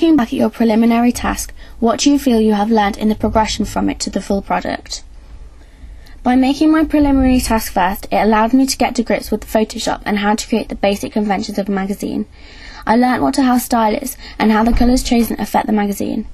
Looking back at your preliminary task, what do you feel you have learned in the progression from it to the full product? By making my preliminary task first, it allowed me to get to grips with Photoshop and how to create the basic conventions of a magazine. I learnt what a house style is and how the colours chosen affect the magazine.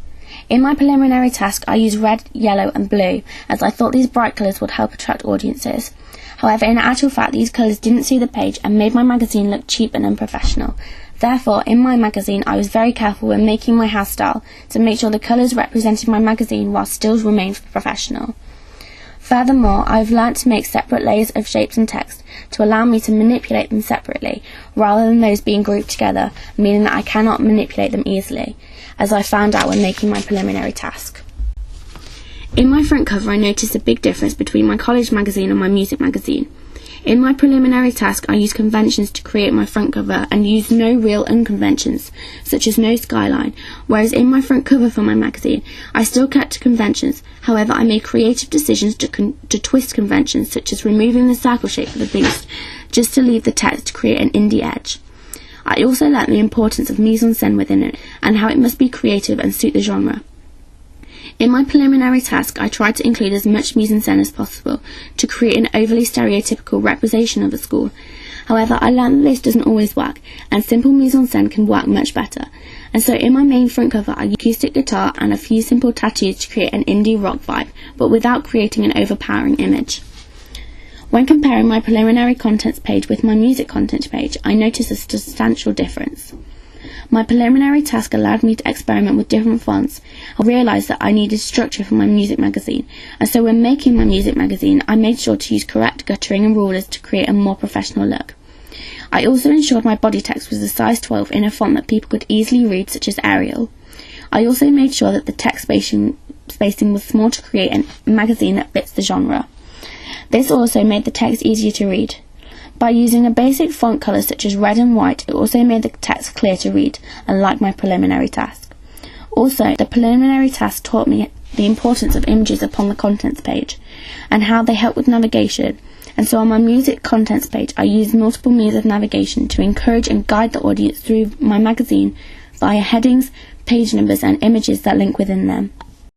In my preliminary task, I used red, yellow and blue as I thought these bright colours would help attract audiences. However, in actual fact, these colours didn't suit the page and made my magazine look cheap and unprofessional. Therefore, in my magazine, I was very careful when making my house style to make sure the colours represented my magazine while still remained professional. Furthermore, I've learnt to make separate layers of shapes and text to allow me to manipulate them separately, rather than those being grouped together, meaning that I cannot manipulate them easily, as I found out when making my preliminary task. In my front cover, I noticed a big difference between my college magazine and my music magazine. In my preliminary task, I used conventions to create my front cover and used no real unconventions, such as no skyline, whereas in my front cover for my magazine, I still kept to conventions. However, I made creative decisions to twist conventions, such as removing the circle shape for the boost, just to leave the text to create an indie edge. I also learnt the importance of mise-en-scène within it, and how it must be creative and suit the genre. In my preliminary task, I tried to include as much mise-en-scène as possible to create an overly stereotypical representation of a school. However, I learned that this doesn't always work, and simple mise-en-scène can work much better. And so in my main front cover, I used acoustic guitar and a few simple tattoos to create an indie rock vibe, but without creating an overpowering image. When comparing my preliminary contents page with my music content page, I noticed a substantial difference. My preliminary task allowed me to experiment with different fonts. I realised that I needed structure for my music magazine, and so when making my music magazine, I made sure to use correct guttering and rulers to create a more professional look. I also ensured my body text was a size 12 in a font that people could easily read, such as Arial. I also made sure that the text spacing was small to create a magazine that fits the genre. This also made the text easier to read. By using a basic font colour such as red and white, it also made the text clear to read, unlike my preliminary task. Also, the preliminary task taught me the importance of images upon the contents page, and how they help with navigation, and so on my music contents page I used multiple means of navigation to encourage and guide the audience through my magazine via headings, page numbers and images that link within them.